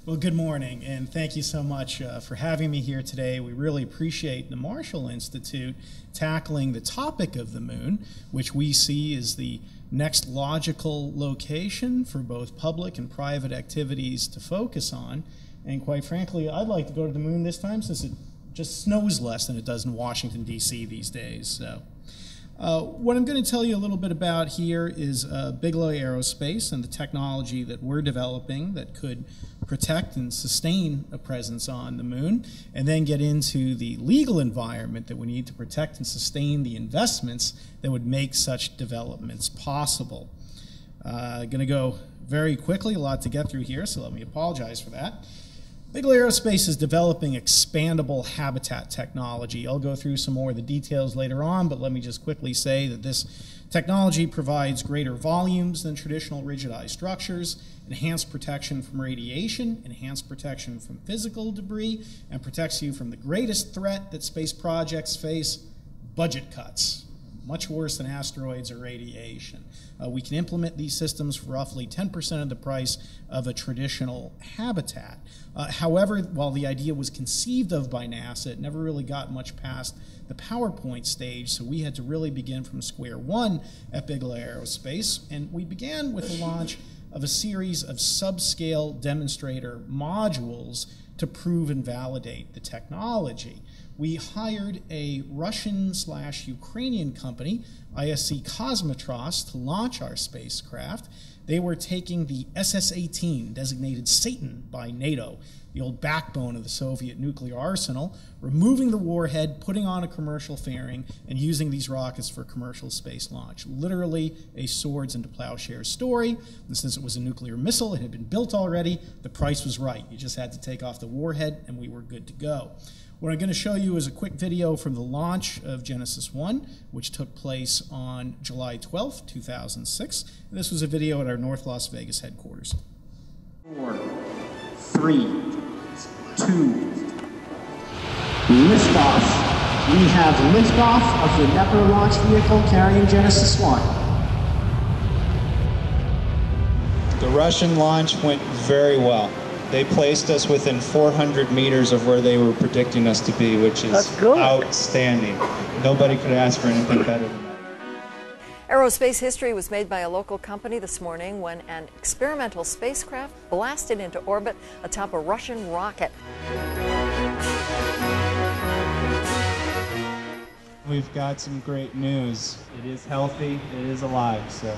Well, good morning, and thank you so much for having me here today. We really appreciate the Marshall Institute tackling the topic of the moon, which we see as the next logical location for both public and private activities to focus on. And quite frankly, I'd like to go to the moon this time since it just snows less than it does in Washington, D.C. these days. So, what I'm going to tell you a little bit about here is Bigelow Aerospace and the technology that we're developing that could protect and sustain a presence on the moon, and then get into the legal environment that we need to protect and sustain the investments that would make such developments possible. Going to go very quickly, a lot to get through here, so let me apologize for that. Bigelow Aerospace is developing expandable habitat technology. I'll go through some more of the details later on, but let me just quickly say that this technology provides greater volumes than traditional rigidized structures, enhanced protection from radiation, enhanced protection from physical debris, and protects you from the greatest threat that space projects face: budget cuts. Much worse than asteroids or radiation. We can implement these systems for roughly 10% of the price of a traditional habitat. However, while the idea was conceived of by NASA, it never really got much past the PowerPoint stage, so we had to really begin from square one at Bigelow Aerospace, and we began with the launch of a series of subscale demonstrator modules to prove and validate the technology. We hired a Russian/Ukrainian company, ISC Kosmotros, to launch our spacecraft. They were taking the SS-18, designated Satan by NATO, the old backbone of the Soviet nuclear arsenal, removing the warhead, putting on a commercial fairing, and using these rockets for commercial space launch. Literally a swords into plowshares story. And since it was a nuclear missile, it had been built already, the price was right. You just had to take off the warhead, and we were good to go. What I'm going to show you is a quick video from the launch of Genesis 1, which took place on July 12th, 2006. And this was a video at our North Las Vegas headquarters. 4, 3, 2, liftoff. We have liftoff of the Neper launch vehicle carrying Genesis 1. The Russian launch went very well. They placed us within 400 meters of where they were predicting us to be, which is outstanding. Nobody could ask for anything better than that. Aerospace history was made by a local company this morning when an experimental spacecraft blasted into orbit atop a Russian rocket. We've got some great news. It is healthy, it is alive, so.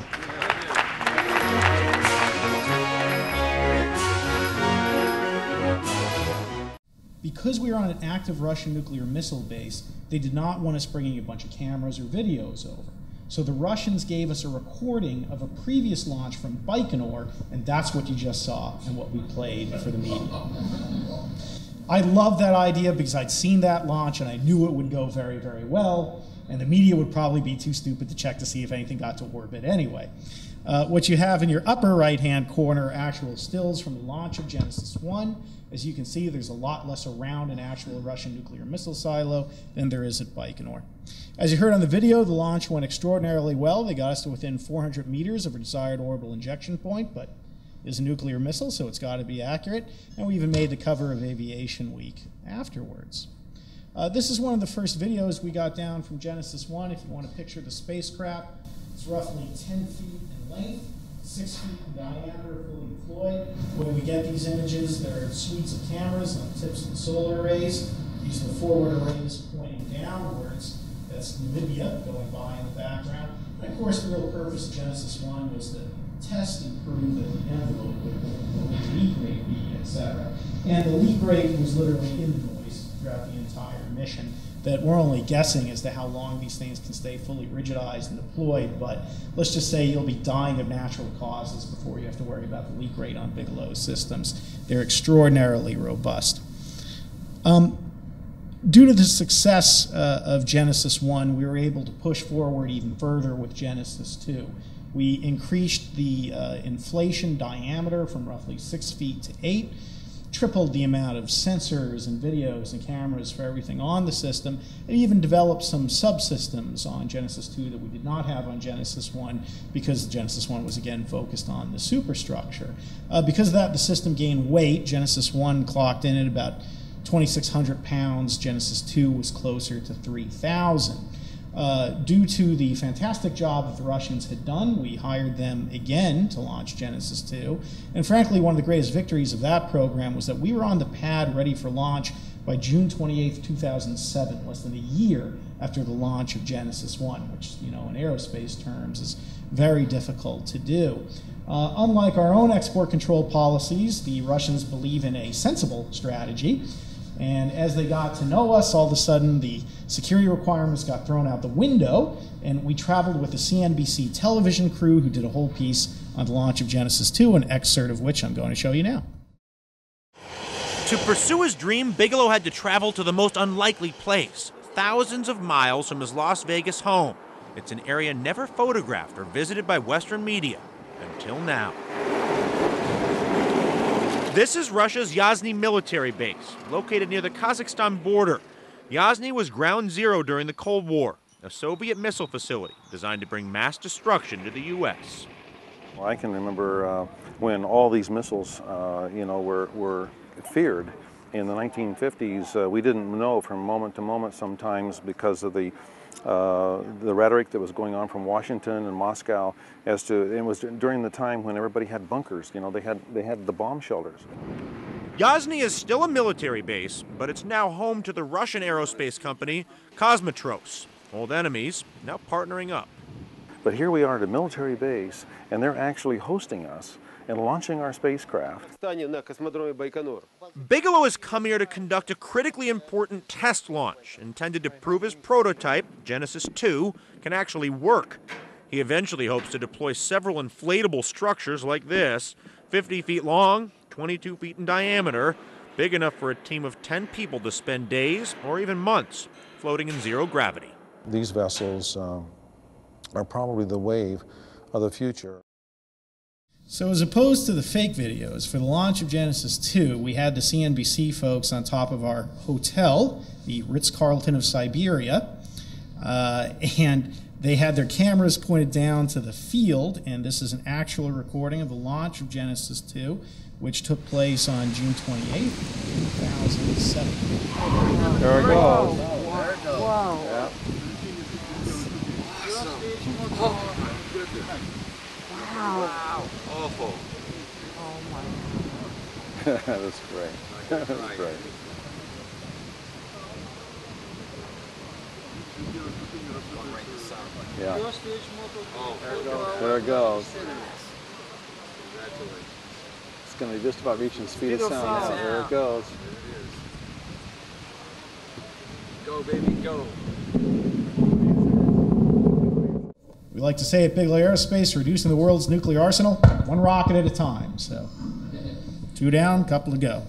Because we were on an active Russian nuclear missile base, they did not want us bringing a bunch of cameras or videos over. So the Russians gave us a recording of a previous launch from Bigelow, and that's what you just saw and what we played for the media. I loved that idea because I'd seen that launch and I knew it would go very, very well, and the media would probably be too stupid to check to see if anything got to orbit anyway. What you have in your upper right-hand corner are actual stills from the launch of Genesis 1. As you can see, there's a lot less around an actual Russian nuclear missile silo than there is at Bigelow. As you heard on the video, the launch went extraordinarily well. They got us to within 400 meters of a desired orbital injection point, but it's a nuclear missile, so it's got to be accurate. And we even made the cover of Aviation Week afterwards. This is one of the first videos we got down from Genesis 1. If you want to picture the spacecraft, it's roughly 10 feet in length, 6 feet in diameter, fully deployed. When we get these images, there are suites of cameras on the tips of the solar arrays. These are the forward arrays pointing downwards. That's Namibia going by in the background. And of course, the real purpose of Genesis 1 was to test and prove that the envelope would leak rate be, etc. And the leak rate was literally in the noise throughout the entire mission. That we're only guessing as to how long these things can stay fully rigidized and deployed, but let's just say you'll be dying of natural causes before you have to worry about the leak rate on Bigelow systems. They're extraordinarily robust. Due to the success of Genesis 1, we were able to push forward even further with Genesis 2. We increased the inflation diameter from roughly 6 feet to 8. tripled the amount of sensors and videos and cameras for everything on the system, and even developed some subsystems on Genesis 2 that we did not have on Genesis 1 because Genesis 1 was again focused on the superstructure. Because of that, the system gained weight. Genesis 1 clocked in at about 2,600 pounds. Genesis 2 was closer to 3,000. Due to the fantastic job that the Russians had done, we hired them again to launch Genesis 2. And frankly, one of the greatest victories of that program was that we were on the pad ready for launch by June 28th, 2007, less than a year after the launch of Genesis 1, which, you know, in aerospace terms is very difficult to do. Unlike our own export control policies, the Russians believe in a sensible strategy. And as they got to know us, all of a sudden the security requirements got thrown out the window, and we traveled with a CNBC television crew who did a whole piece on the launch of Genesis 2, an excerpt of which I'm going to show you now. To pursue his dream, Bigelow had to travel to the most unlikely place, thousands of miles from his Las Vegas home. It's an area never photographed or visited by Western media until now. This is Russia's Yasny military base, located near the Kazakhstan border. Yasny was ground zero during the Cold War, a Soviet missile facility designed to bring mass destruction to the U.S. Well, I can remember when all these missiles, were feared in the 1950s. We didn't know from moment to moment sometimes because of the rhetoric that was going on from Washington and Moscow as to, it was during the time when everybody had bunkers, you know, they had the bomb shelters. Yasny is still a military base, but it's now home to the Russian aerospace company Kosmotros. Old enemies, now partnering up. But here we are at a military base, and they're actually hosting us and launching our spacecraft. Bigelow has come here to conduct a critically important test launch intended to prove his prototype, Genesis 2, can actually work. He eventually hopes to deploy several inflatable structures like this, 50 feet long, 22 feet in diameter, big enough for a team of 10 people to spend days or even months floating in zero gravity. These vessels are probably the wave of the future. So as opposed to the fake videos, for the launch of Genesis 2, we had the CNBC folks on top of our hotel, the Ritz-Carlton of Siberia, and they had their cameras pointed down to the field, and this is an actual recording of the launch of Genesis 2, which took place on June 28th, 2007. There it goes. Whoa. Yeah. Wow. Awful. Oh my God. That's great. That's great. Yeah. There it goes. It's going to be just about reaching speed of sound now. There it goes. Go, baby, go. We like to say at Bigelow Aerospace, reducing the world's nuclear arsenal, one rocket at a time. So, 2 down, couple to go.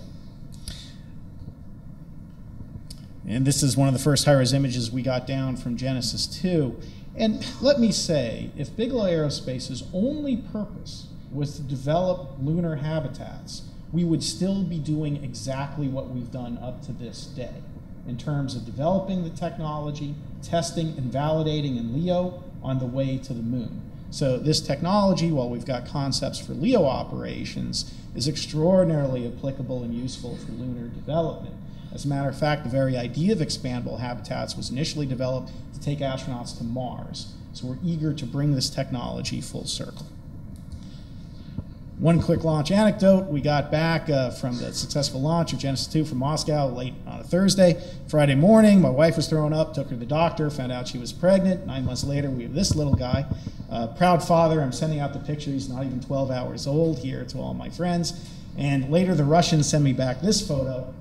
And this is one of the first high-res images we got down from Genesis 2. And let me say, if Bigelow Aerospace's only purpose was to develop lunar habitats, we would still be doing exactly what we've done up to this day in terms of developing the technology, testing and validating in LEO on the way to the moon. So this technology, while we've got concepts for LEO operations, is extraordinarily applicable and useful for lunar development. As a matter of fact, the very idea of expandable habitats was initially developed to take astronauts to Mars. So we're eager to bring this technology full circle. One quick launch anecdote. We got back from the successful launch of Genesis 2 from Moscow late on a Thursday. Friday morning, my wife was throwing up, took her to the doctor, found out she was pregnant. 9 months later, we have this little guy. Proud father, I'm sending out the picture. He's not even 12 hours old here to all my friends. And later, the Russians send me back this photo.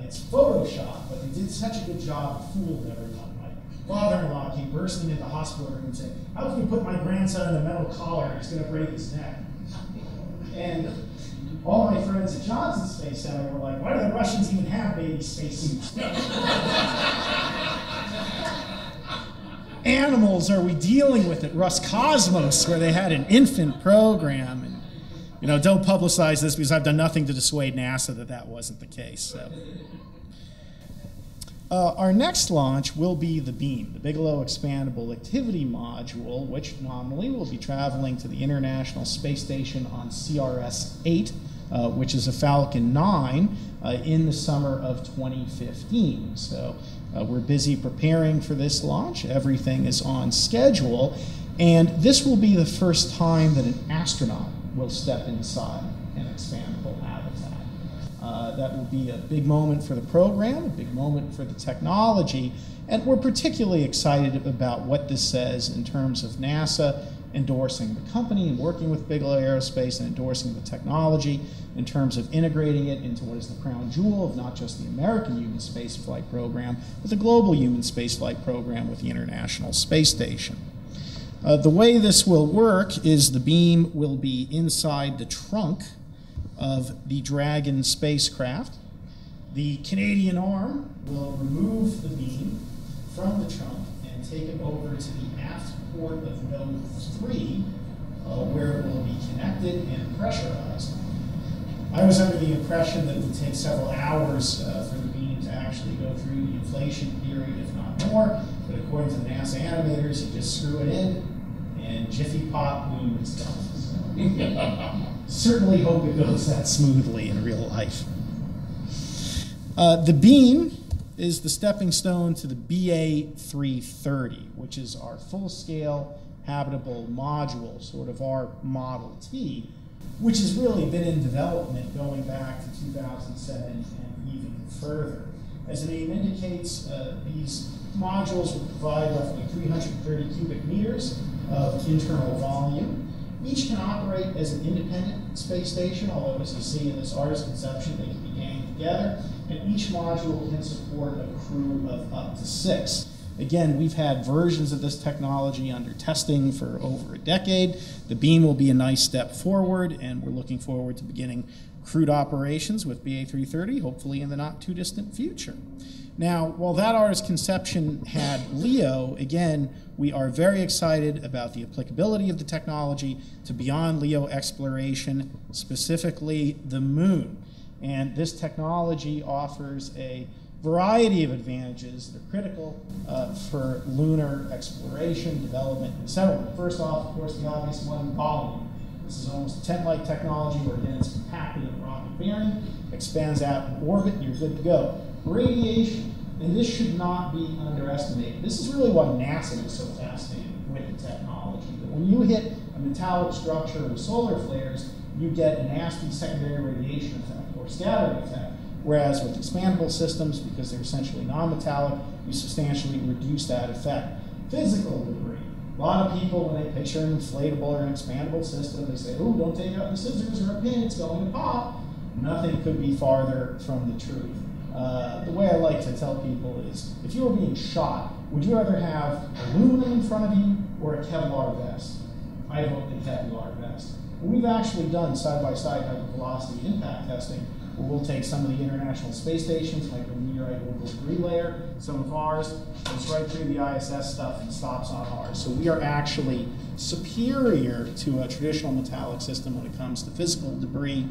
It's Photoshop, but they did such a good job of fooling everyone. My father-in-law came bursting into the hospital room and said, "How can you put my grandson in a metal collar? He's going to break his neck." And all my friends at Johnson Space Center were like, "Why do the Russians even have baby spacesuits?" Animals are we dealing with at Roscosmos, where they had an infant program? And don't publicize this because I've done nothing to dissuade NASA that wasn't the case. So. Our next launch will be the BEAM, the Bigelow Expandable Activity Module, which nominally will be traveling to the International Space Station on CRS-8, which is a Falcon 9, in the summer of 2015. So we're busy preparing for this launch. Everything is on schedule. And this will be the first time that an astronaut will step inside an expandable habitat. That will be a big moment for the program, a big moment for the technology, and we're particularly excited about what this says in terms of NASA endorsing the company and working with Bigelow Aerospace and endorsing the technology, in terms of integrating it into what is the crown jewel of not just the American human spaceflight program, but the global human spaceflight program with the International Space Station. The way this will work is the beam will be inside the trunk of the Dragon spacecraft. The Canadian arm will remove the beam from the trunk and take it over to the aft port of Node 3, where it will be connected and pressurized. I was under the impression that it would take several hours for the beam to actually go through the inflation period, if not more, but according to the NASA animators, you just screw it in, and jiffy pop, boom, it's done. So, certainly hope it goes that smoothly in real life. The beam is the stepping stone to the BA330, which is our full-scale habitable module, sort of our Model T, which has really been in development going back to 2007 and even further. As the name indicates, these modules will provide roughly 330 cubic meters of internal volume. Each can operate as an independent space station, although as you see in this artist's conception, they can be ganged together, and each module can support a crew of up to 6. Again, we've had versions of this technology under testing for over a decade. The beam will be a nice step forward, and we're looking forward to beginning crewed operations with BA330, hopefully in the not too distant future. Now, while that artist's conception had LEO, again, we are very excited about the applicability of the technology to beyond LEO exploration, specifically the moon. And this technology offers a variety of advantages that are critical for lunar exploration, development, and settlement. First off, of course, the obvious one, volume. This is almost a tent-like technology where, again, it's compacted in a rocket bearing, expands out in orbit, and you're good to go. Radiation, and this should not be underestimated. This is really why NASA is so fascinated with the technology. That when you hit a metallic structure with solar flares, you get a nasty secondary radiation effect or scattering effect. Whereas with expandable systems, because they're essentially non-metallic, you substantially reduce that effect. Physical debris. A lot of people, when they picture an inflatable or an expandable system, they say, oh, don't take out the scissors or a pin, it's going to pop. Nothing could be farther from the truth. The way I like to tell people is, if you were being shot, would you rather have aluminum in front of you or a Kevlar vest? I vote the Kevlar vest. We've actually done side-by-side hypervelocity impact testing, where we'll take some of the International Space Station's micrometeorite orbital debris layer, some of ours, goes right through the ISS stuff and stops on ours. So we are actually superior to a traditional metallic system when it comes to physical debris.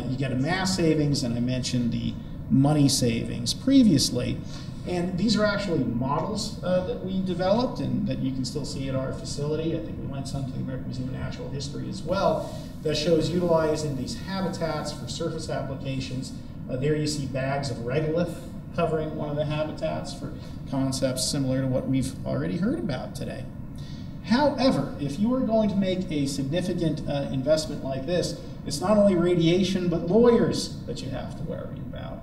You get a mass savings, and I mentioned the money savings previously. And these are actually models that we developed and that you can still see at our facility. I think we lent some to the American Museum of Natural History as well, that shows utilizing these habitats for surface applications. There you see bags of regolith covering one of the habitats for concepts similar to what we've already heard about today. However, if you are going to make a significant investment like this, it's not only radiation, but lawyers that you have to worry about.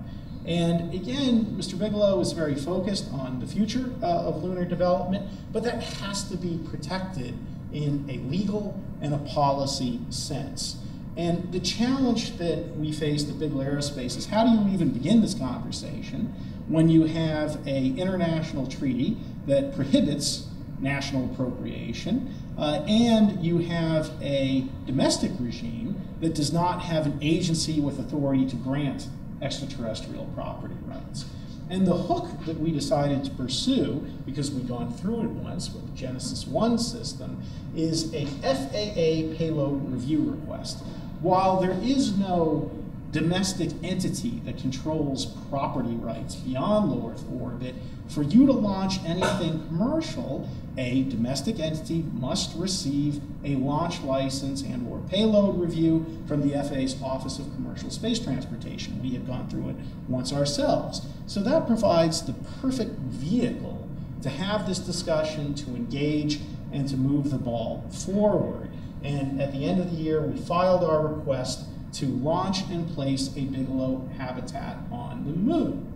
And again, Mr. Bigelow is very focused on the future of lunar development, but that has to be protected in a legal and a policy sense. And the challenge that we face at Bigelow Aerospace is, how do you even begin this conversation when you have an international treaty that prohibits national appropriation, and you have a domestic regime that does not have an agency with authority to grant extraterrestrial property rights. And the hook that we decided to pursue, because we've gone through it once with the Genesis 1 system, is a FAA payload review request. while there is no domestic entity that controls property rights beyond low Earth orbit, for you to launch anything commercial, a domestic entity must receive a launch license and or payload review from the FAA's Office of Commercial Space Transportation. We have gone through it once ourselves. So that provides the perfect vehicle to have this discussion, to engage, and to move the ball forward. And at the end of the year, we filed our request to launch and place a Bigelow habitat on the moon.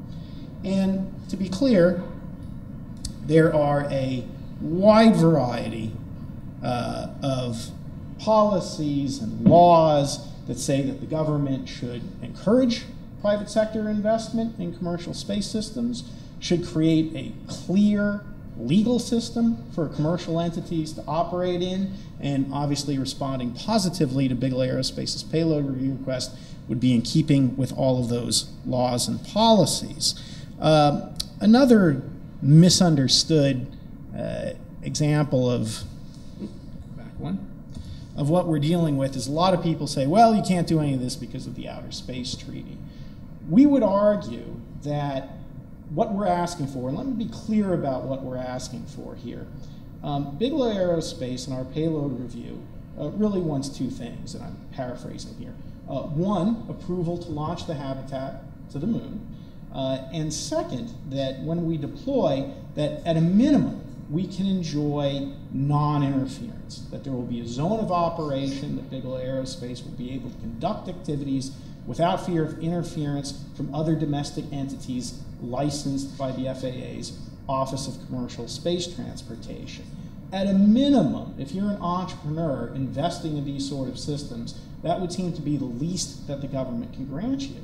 And to be clear, there are a wide variety of policies and laws that say that the government should encourage private sector investment in commercial space systems, should create a clear legal system for commercial entities to operate in, and obviously responding positively to Bigelow Aerospace's payload review request would be in keeping with all of those laws and policies. Another misunderstood example of what we're dealing with is a lot of people say, well, you can't do any of this because of the Outer Space Treaty. We would argue that what we're asking for, and let me be clear about what we're asking for here. Bigelow Aerospace in our payload review really wants two things, and I'm paraphrasing here. One, approval to launch the habitat to the moon, and second, that when we deploy, that at a minimum, we can enjoy non-interference, that there will be a zone of operation, that Bigelow Aerospace will be able to conduct activities without fear of interference from other domestic entities licensed by the FAA's Office of Commercial Space Transportation. At a minimum, if you're an entrepreneur investing in these sort of systems, that would seem to be the least that the government can grant you.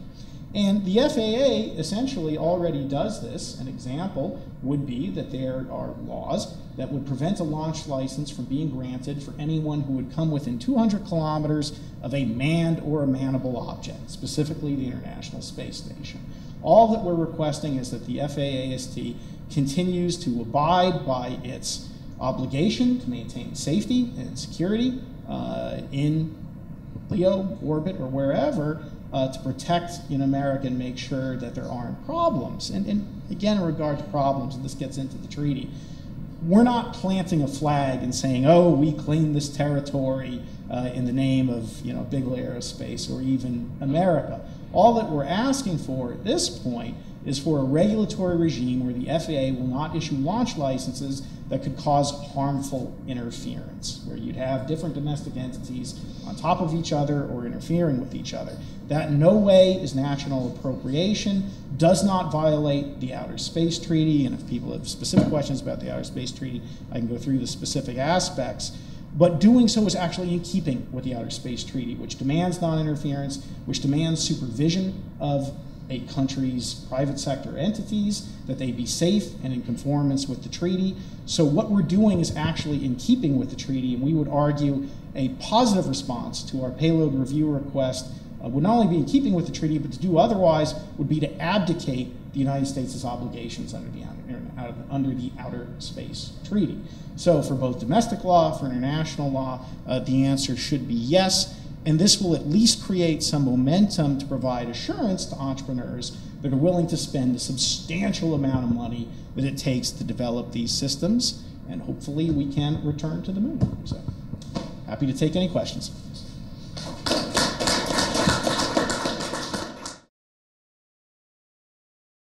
And the FAA essentially already does this. An example would be that there are laws that would prevent a launch license from being granted for anyone who would come within 200 kilometers of a manned or a mannable object, specifically the International Space Station. All that we're requesting is that the FAAST continues to abide by its obligation to maintain safety and security in LEO orbit or wherever, to protect America and make sure that there aren't problems. And again, in regard to problems, and this gets into the treaty, we're not planting a flag and saying, oh, we claim this territory in the name of Bigelow Aerospace or even America. All that we're asking for at this point is for a regulatory regime where the FAA will not issue launch licenses that could cause harmful interference, where you'd have different domestic entities on top of each other or interfering with each other. That in no way is national appropriation, does not violate the Outer Space Treaty, and if people have specific questions about the Outer Space Treaty, I can go through the specific aspects. But doing so is actually in keeping with the Outer Space Treaty, which demands non-interference, which demands supervision of a country's private sector entities, that they be safe and in conformance with the treaty. So what we're doing is actually in keeping with the treaty, and we would argue a positive response to our payload review request would not only be in keeping with the treaty, but to do otherwise would be to abdicate the United States' obligations under the Outer Space Treaty. So for both domestic law, for international law, the answer should be yes. And this will at least create some momentum to provide assurance to entrepreneurs that are willing to spend a substantial amount of money that it takes to develop these systems. And hopefully we can return to the moon. So happy to take any questions.